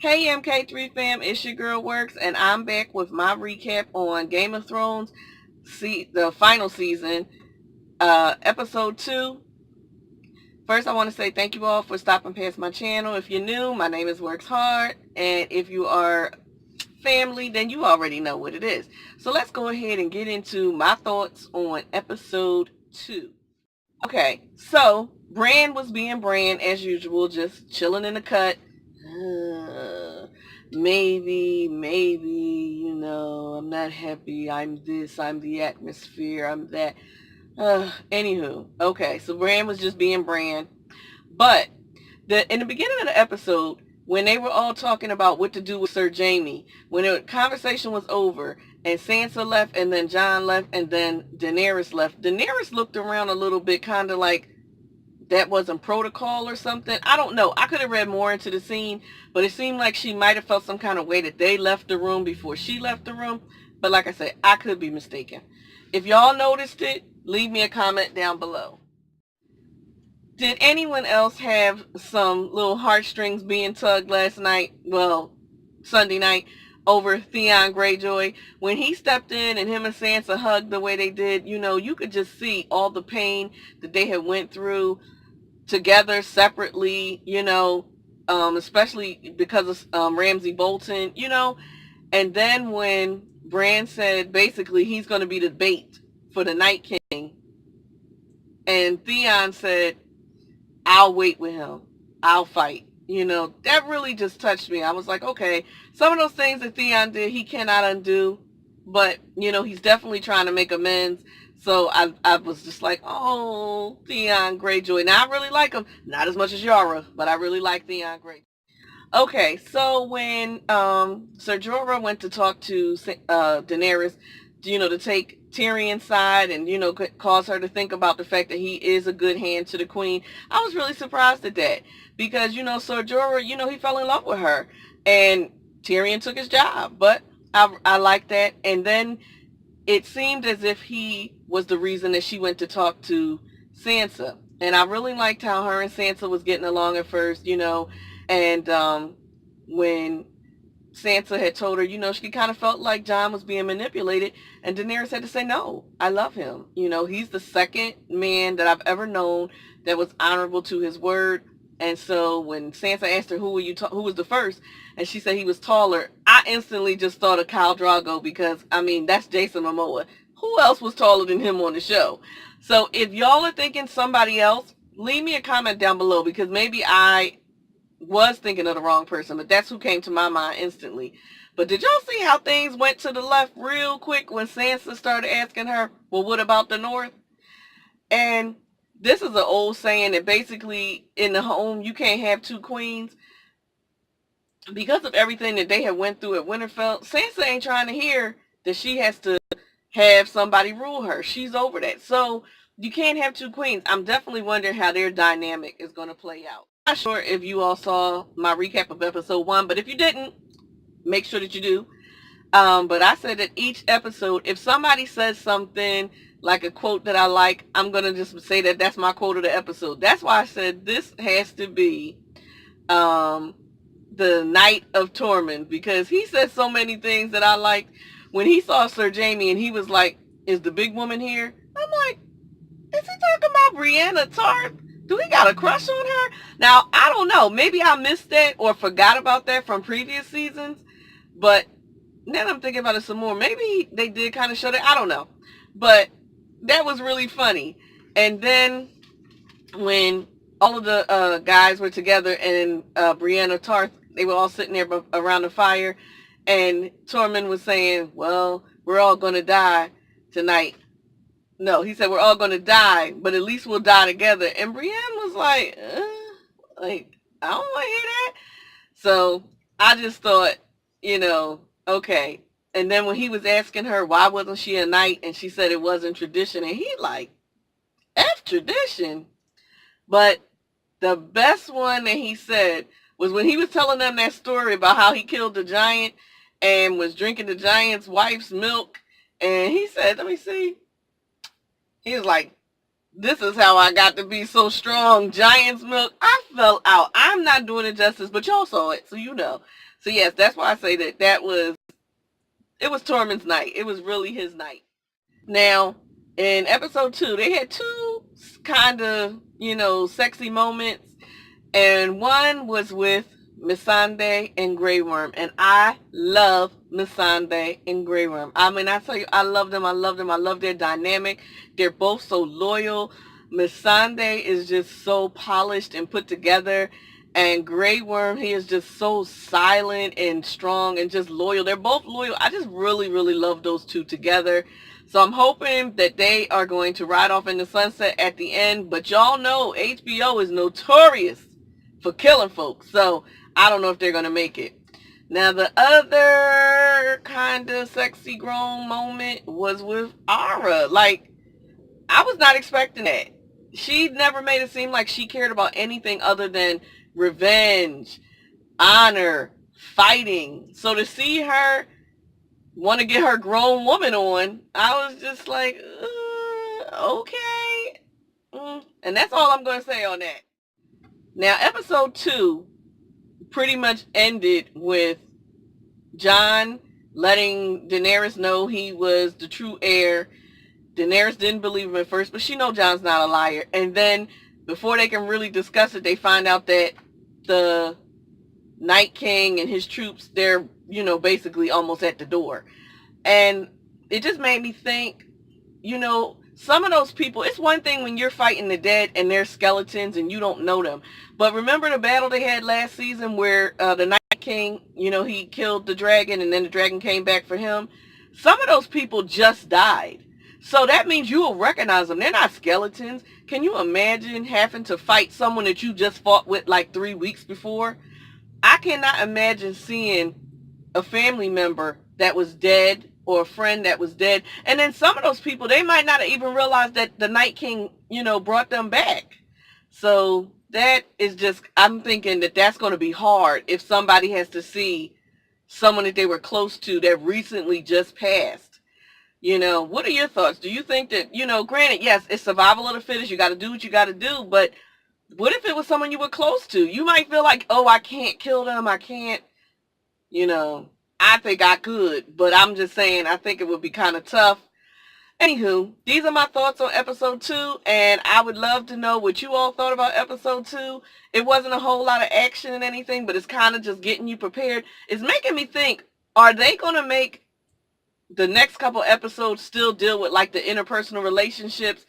Hey MK3 fam, it's your girl Works, and I'm back with my recap on Game of Thrones, the final season, episode 2. First, I want to say thank you all for stopping past my channel. If you're new, my name is Works Hard, and if you are family, then you already know what it is. So let's go ahead and get into my thoughts on episode 2. Okay, so Bran was being Bran as usual, just chilling in the cut. Maybe, I'm not happy. I'm this, I'm the atmosphere, I'm that. Anywho, okay, so Bran was just being Bran. But in the beginning of the episode, when they were all talking about what to do with Sir Jaime, when the conversation was over and Sansa left and then Jon left and then Daenerys left, Daenerys looked around a little bit kind of like that wasn't protocol or something. I don't know. I could have read more into the scene, but it seemed like she might have felt some kind of way that they left the room before she left the room. But like I said, I could be mistaken. If y'all noticed it, leave me a comment down below. Did anyone else have some little heartstrings being tugged last night? Well, Sunday night over Theon Greyjoy. When he stepped in and him and Sansa hugged the way they did, you could just see all the pain that they had went through together, separately, especially because of Ramsay Bolton, and then when Bran said basically he's going to be the bait for the Night King, and Theon said, I'll wait with him, I'll fight, that really just touched me. I was like, okay, some of those things that Theon did, he cannot undo, but, he's definitely trying to make amends. So I was just like, oh, Theon Greyjoy. Now, I really like him. Not as much as Yara, but I really like Theon Greyjoy. Okay, so when Ser Jorah went to talk to Daenerys, to take Tyrion's side and, cause her to think about the fact that he is a good hand to the queen, I was really surprised at that. Because, Ser Jorah, he fell in love with her. And Tyrion took his job. But I like that. And then it seemed as if he was the reason that she went to talk to Sansa. And I really liked how her and Sansa was getting along at first, and when Sansa had told her, she kind of felt like Jon was being manipulated, and Daenerys had to say, no, I love him. He's the second man that I've ever known that was honorable to his word. And so when Sansa asked her who was the first, and she said he was taller, I instantly just thought of Khal Drogo because, that's Jason Momoa. Who else was taller than him on the show? So if y'all are thinking somebody else, leave me a comment down below because maybe I was thinking of the wrong person, but that's who came to my mind instantly. But did y'all see how things went to the left real quick when Sansa started asking her, well, what about the North? And this is an old saying that basically in the home you can't have two queens. Because of everything that they had went through at Winterfell, Sansa ain't trying to hear that she has to have somebody rule her. She's over that. So you can't have two queens. I'm definitely wondering how their dynamic is going to play out. I'm not sure if you all saw my recap of episode 1, but if you didn't, make sure that you do. But I said that each episode, if somebody says something like a quote that I like, I'm going to just say that that's my quote of the episode. That's why I said this has to be the Knight of Tormund, because he said so many things that I liked. When he saw Sir Jaime and he was like, is the big woman here? I'm like, is he talking about Brienne Tarth? Do he got a crush on her? Now, I don't know. Maybe I missed that or forgot about that from previous seasons. But then I'm thinking about it some more. Maybe they did kind of show that. I don't know. But that was really funny. And then when all of the guys were together and Brienne Tarth, they were all sitting there around the fire. And Tormund was saying, well, we're all going to die tonight. No, he said, we're all going to die, but at least we'll die together. And Brienne was like, I don't want to hear that. So I just thought, okay. And then when he was asking her, why wasn't she a knight? And she said it wasn't tradition. And he like, F tradition. But the best one that he said was when he was telling them that story about how he killed the giant and was drinking the giant's wife's milk. And he said, let me see. He was like, this is how I got to be so strong. Giant's milk. I fell out. I'm not doing it justice, but y'all saw it, so you know. So yes, that's why I say that it was Tormund's night. It was really his night. Now, in episode 2, they had two kind of, sexy moments. And one was with Missandei and Grey Worm. And I love Missandei and Grey Worm. I mean, I tell you, I love them. I love them. I love their dynamic. They're both so loyal. Missandei is just so polished and put together. And Grey Worm, he is just so silent and strong and just loyal. They're both loyal. I just really, really love those two together. So I'm hoping that they are going to ride off in the sunset at the end. But y'all know HBO is notorious for killing folks. So I don't know if they're going to make it. Now the other kind of sexy grown moment was with Ara. Like, I was not expecting that. She never made it seem like she cared about anything other than revenge, honor, fighting. So to see her want to get her grown woman on, I was just like, okay. And that's all I'm going to say on that. Now, episode 2 pretty much ended with Jon letting Daenerys know he was the true heir. Daenerys didn't believe him at first, but she knows Jon's not a liar. And then, before they can really discuss it, they find out that the Night King and his troops, they're, basically almost at the door. And it just made me think, some of those people, it's one thing when you're fighting the dead and they're skeletons and you don't know them. But remember the battle they had last season where the Night King, he killed the dragon and then the dragon came back for him? Some of those people just died. So that means you will recognize them. They're not skeletons. Can you imagine having to fight someone that you just fought with like 3 weeks before? I cannot imagine seeing a family member that was dead or a friend that was dead. And then some of those people, they might not even realize that the Night King, brought them back. So that is just, I'm thinking that that's going to be hard if somebody has to see someone that they were close to that recently just passed. What are your thoughts? Do you think that, granted, yes, it's survival of the fittest. You got to do what you got to do. But what if it was someone you were close to? You might feel like, oh, I can't kill them. I can't, I think I could. But I'm just saying, I think it would be kind of tough. Anywho, these are my thoughts on episode 2. And I would love to know what you all thought about episode 2. It wasn't a whole lot of action and anything, but it's kind of just getting you prepared. It's making me think, are they going to make the next couple episodes still deal with like the interpersonal relationships,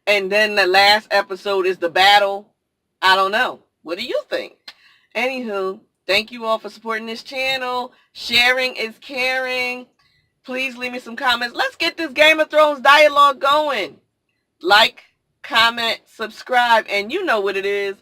and then the last episode is the battle? I don't know. What do you think? Anywho, thank you all for supporting this channel. Sharing is caring. Please leave me some comments. Let's get this Game of Thrones dialogue going. Like, comment, subscribe, and you know what it is.